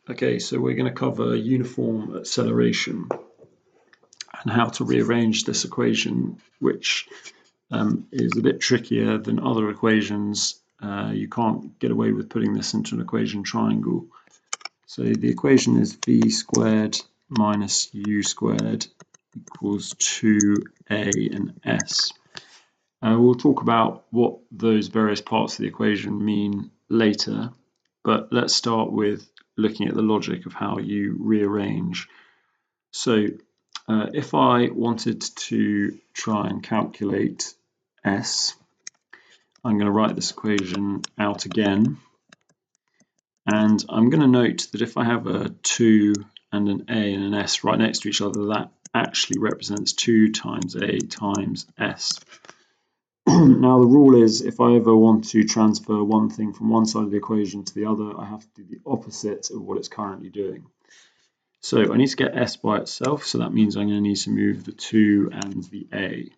Okay, so we're going to cover uniform acceleration and how to rearrange this equation, which is a bit trickier than other equations. You can't get away with putting this into an equation triangle. So the equation is v squared minus u squared equals 2a and s. We'll talk about what those various parts of the equation mean later, but let's start with looking at the logic of how you rearrange. So if I wanted to try and calculate s, I'm going to write this equation out again, and I'm going to note that if I have a 2 and an a and an s right next to each other, that actually represents 2 times a times s. Now the rule is if I ever want to transfer one thing from one side of the equation to the other, I have to do the opposite of what it's currently doing. So I need to get s by itself, so that means I'm going to need to move the 2 and the a.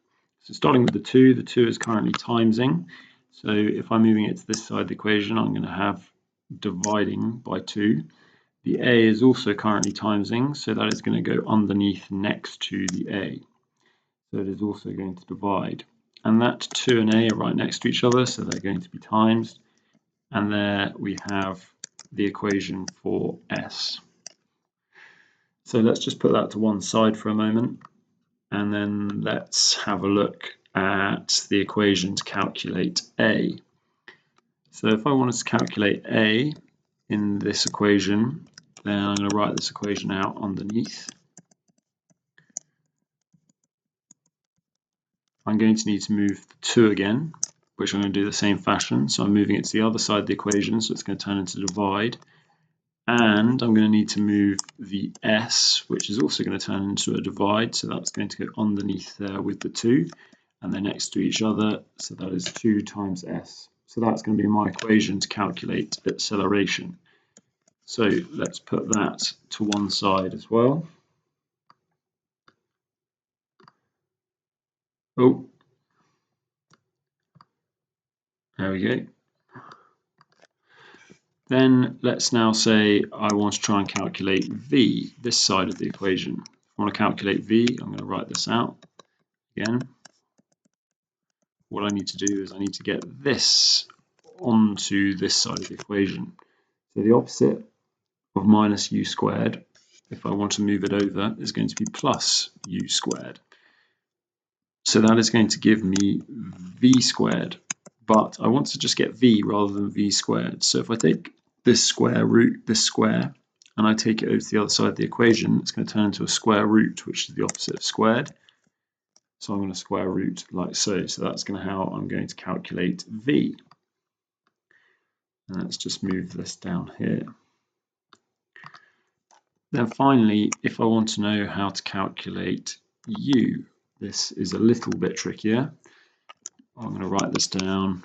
So starting with the 2 is currently timesing. So if I'm moving it to this side of the equation, I'm going to have dividing by 2. The a is also currently timesing, so that is going to go underneath next to the a. So it is also going to divide. And that 2 and a are right next to each other, so they're going to be times. And there we have the equation for s. So let's just put that to one side for a moment, and then let's have a look at the equation to calculate a. So if I wanted to calculate a in this equation, then I'm going to write this equation out underneath. I'm going to need to move the 2 again, which I'm going to do the same fashion. So I'm moving it to the other side of the equation, so it's going to turn into divide. And I'm going to need to move the s, which is also going to turn into a divide. So that's going to go underneath there with the 2, and they're next to each other. So that is 2 times s. So that's going to be my equation to calculate acceleration. So let's put that to one side as well. Oh, there we go. Then let's now say I want to try and calculate v, this side of the equation. If I want to calculate v, I'm going to write this out again. What I need to do is I need to get this onto this side of the equation. So the opposite of minus u squared, if I want to move it over, is going to be plus u squared. So that is going to give me v squared, but I want to just get v rather than v squared. So if I take this square root, this square, and I take it over to the other side of the equation, it's going to turn into a square root, which is the opposite of squared. So I'm going to square root like so. So that's going to how I'm going to calculate v. And let's just move this down here. Then finally, if I want to know how to calculate u, this is a little bit trickier. I'm going to write this down.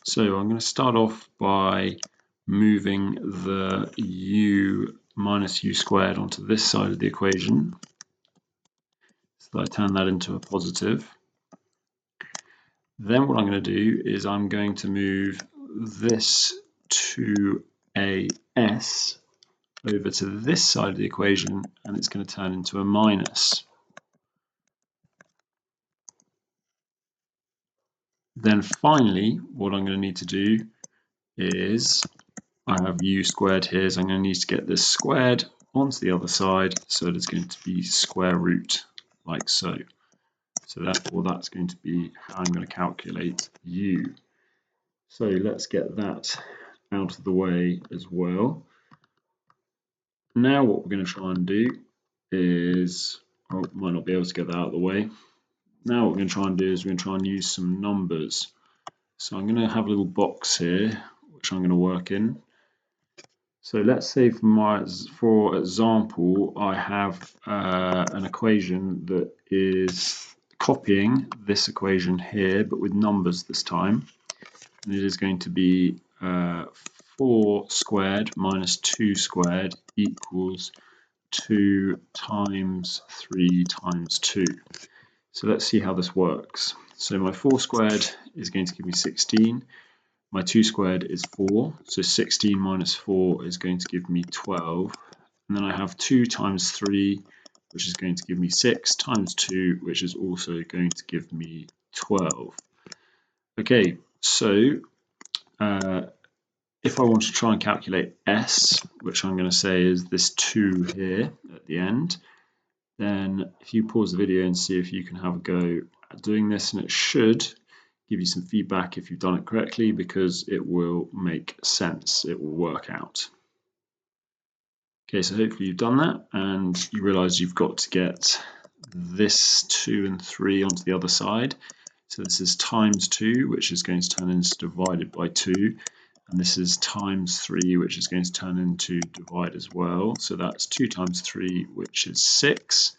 So I'm going to start off by moving the u minus u squared onto this side of the equation. So I turn that into a positive. Then what I'm going to do is I'm going to move this 2as over to this side of the equation, and it's going to turn into a minus. Then finally, what I'm going to need to do is I have u squared here, so I'm going to need to get this squared onto the other side, so it is going to be square root, like so. So therefore, that's going to be how I'm going to calculate u. So let's get that out of the way as well. Now what we're going to try and do is, I might not be able to get that out of the way. Now what we're going to try and do is we're going to try and use some numbers. So I'm going to have a little box here, which I'm going to work in. So let's say for example, I have an equation that is copying this equation here, but with numbers this time. And it is going to be 4 squared minus 2 squared equals 2 times 3 times 2. So let's see how this works. So my 4 squared is going to give me 16. my 2 squared is 4, so 16 minus 4 is going to give me 12. And then I have 2 times 3, which is going to give me 6, times 2, which is also going to give me 12. Okay, so if I want to try and calculate S, which I'm going to say is this 2 here at the end, then if you pause the video and see if you can have a go at doing this, and it should give you some feedback if you've done it correctly, because it will make sense, it will work out. Okay, so hopefully you've done that and you realize you've got to get this 2 and 3 onto the other side. So this is times 2, which is going to turn into divided by 2, and this is times 3, which is going to turn into divide as well. So that's 2 times 3, which is 6.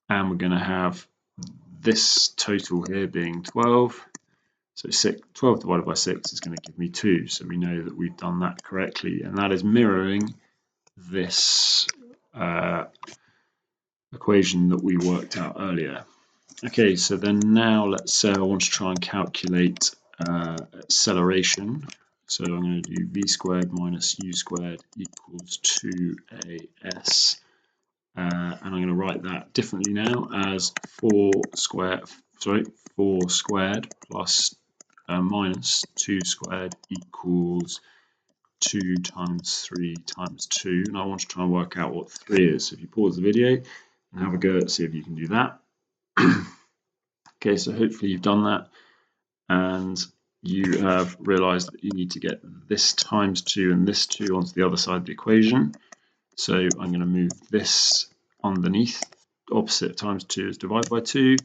And we're going to have this total here being 12. So 12 divided by 6 is going to give me 2. So we know that we've done that correctly, and that is mirroring this equation that we worked out earlier. Okay, so then now let's say I want to try and calculate acceleration. So I'm going to do v squared minus u squared equals 2as. And I'm going to write that differently now as 4 squared plus minus 2 squared equals 2 times 3 times 2. And I want to try and work out what 3 is. So if you pause the video and have a go at see if you can do that. Okay, so hopefully you've done that and you have realized that you need to get this times 2 and this 2 onto the other side of the equation. So I'm going to move this underneath. Opposite of times 2 is divide by 2.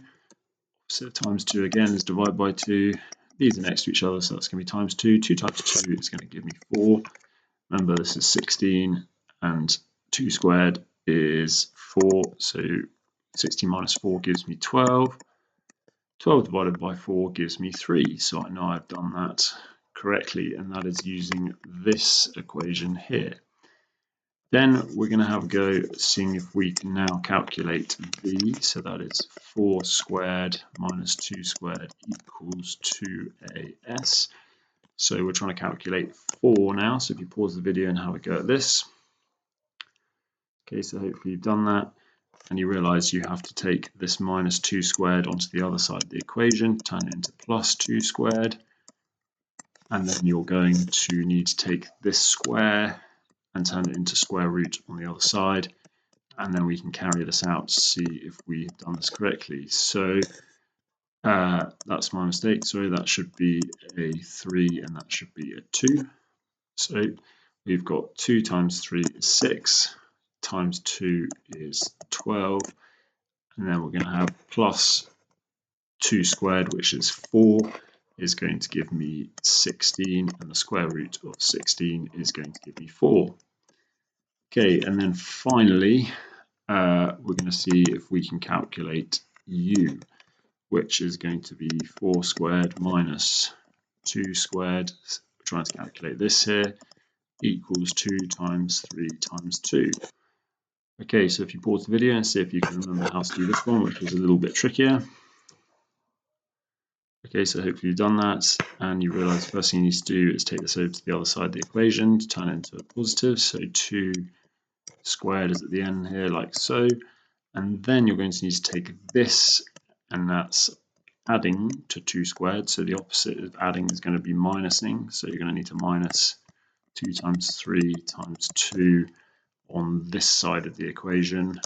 Opposite of times 2 again is divide by 2. These are next to each other, so that's going to be times 2. 2 times 2 is going to give me 4. Remember, this is 16, and 2 squared is 4, so 16 minus 4 gives me 12. 12 divided by 4 gives me 3, so I know I've done that correctly, and that is using this equation here. Then we're going to have a go at seeing if we can now calculate v, so that is 4 squared minus 2 squared equals 2as. So we're trying to calculate 4 now, so if you pause the video and have a go at this. Okay, so hopefully you've done that, and you realize you have to take this minus 2 squared onto the other side of the equation, turn it into plus 2 squared, and then you're going to need to take this square and turn it into square root on the other side, and then we can carry this out to see if we've done this correctly. So that's my mistake, sorry, that should be a 3 and that should be a 2. So we've got 2 times 3 is 6, times 2 is 12, and then we're going to have plus 2 squared, which is 4, is going to give me 16, and the square root of 16 is going to give me 4. Okay, and then finally, we're going to see if we can calculate u, which is going to be 4 squared minus 2 squared. We're trying to calculate this here, equals 2 times 3 times 2. Okay, so if you pause the video and see if you can remember how to do this one, which was a little bit trickier. Okay, so hopefully you've done that, and you realize the first thing you need to do is take this over to the other side of the equation to turn it into a positive. So 2 squared is at the end here, like so. And then you're going to need to take this, and that's adding to 2 squared. So the opposite of adding is going to be minusing. So you're going to need to minus 2 times 3 times 2 on this side of the equation.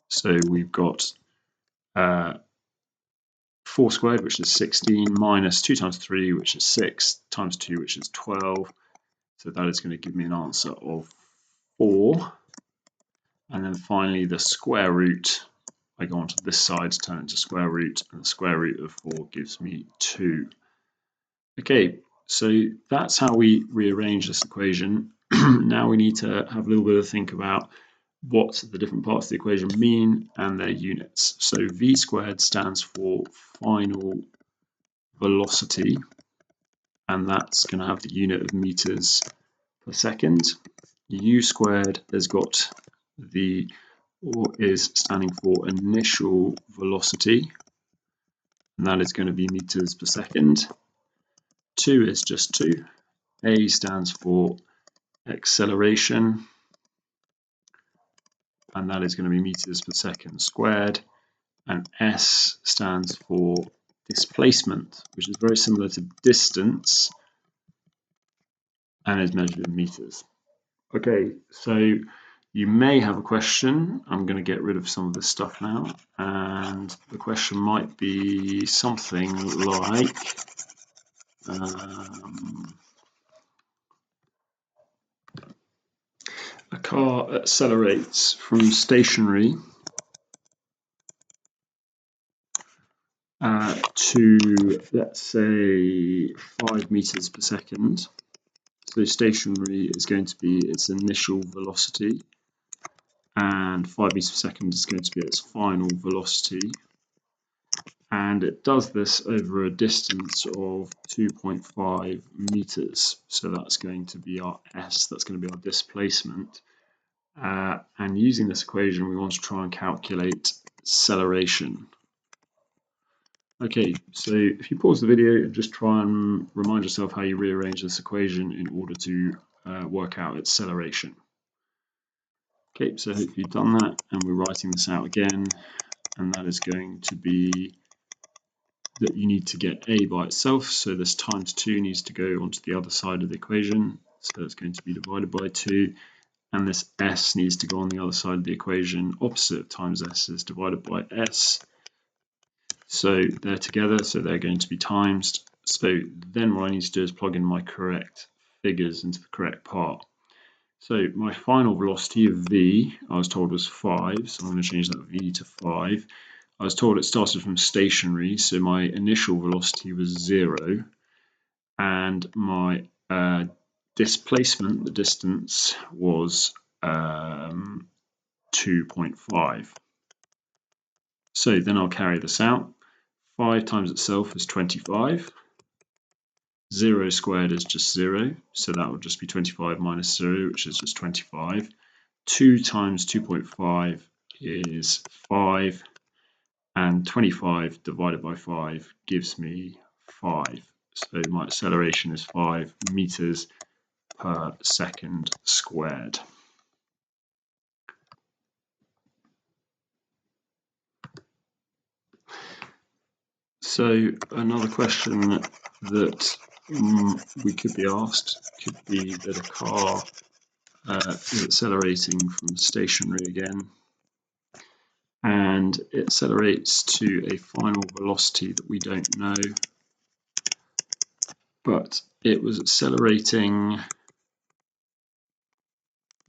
So we've got 4 squared, which is 16, minus 2 times 3, which is 6, times 2, which is 12. So that is going to give me an answer of 4. And then finally, the square root, I go onto this side to turn it into square root, and the square root of 4 gives me 2. Okay, so that's how we rearrange this equation. Now we need to have a little bit of a think about what the different parts of the equation mean and their units. So v squared stands for final velocity, and that's going to have the unit of meters per second. U squared has got is standing for initial velocity, and that is going to be meters per second. 2 is just 2. A stands for acceleration, and that is going to be meters per second squared. And S stands for displacement, which is very similar to distance and is measured in meters. Okay, so you may have a question. I'm going to get rid of some of this stuff now, and the question might be something like a car accelerates from stationary to, let's say, 5 meters per second. So stationary is going to be its initial velocity, and 5 meters per second is going to be its final velocity. And it does this over a distance of 2.5 meters. So that's going to be our S, that's going to be our displacement. And using this equation, we want to try and calculate acceleration. Okay, so if you pause the video and just try and remind yourself how you rearrange this equation in order to work out acceleration. Okay, so hopefully you've done that, and we're writing this out again, and that is going to be that you need to get A by itself, so this times 2 needs to go onto the other side of the equation, so it's going to be divided by 2, and this S needs to go on the other side of the equation. Opposite of times S is divided by S, so they're together, so they're going to be times. So then what I need to do is plug in my correct figures into the correct part. So my final velocity of V, I was told was 5, so I'm going to change that V to 5. I was told it started from stationary, so my initial velocity was 0, and my displacement, the distance, was 2.5. So then I'll carry this out. 5 times itself is 25. 0 squared is just 0, so that would just be 25 minus 0, which is just 25. 2 times 2.5 is 5. And 25 divided by 5 gives me 5. So my acceleration is 5 meters per second squared. So another question that we could be asked could be that a car is accelerating from stationary again, and it accelerates to a final velocity that we don't know, but it was accelerating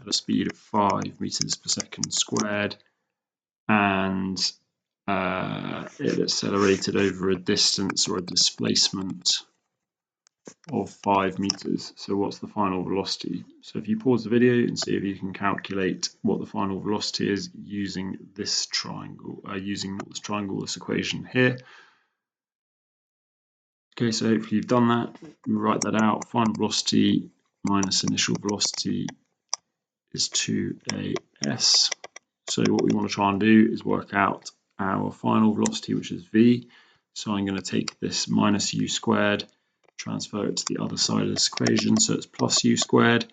at a speed of 5 meters per second squared, and it accelerated over a distance or a displacement of 5 meters. So what's the final velocity? So if you pause the video and see if you can calculate what the final velocity is using this triangle, this equation here. Okay, so hopefully you've done that. You write that out. Final velocity minus initial velocity is 2as. So what we want to try and do is work out our final velocity, which is v. So I'm going to take this minus u squared, transfer it to the other side of this equation, so it's plus u squared,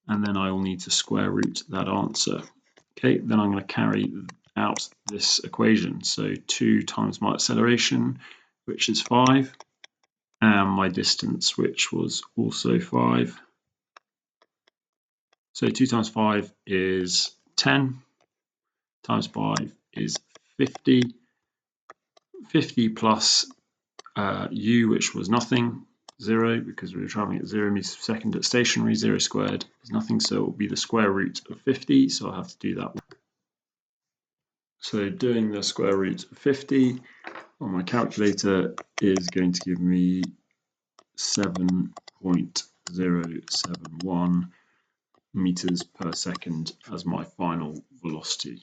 and then I will need to square root that answer. Okay, then I'm going to carry out this equation. So 2 times my acceleration, which is 5, and my distance, which was also 5. So 2 times 5 is 10, times 5 is 50. 50 plus u, which was nothing, 0, because we were traveling at 0 meters per second at stationary. 0 squared is nothing, so it will be the square root of 50, so I'll have to do that. So doing the square root of 50 on my calculator is going to give me 7.071 meters per second as my final velocity.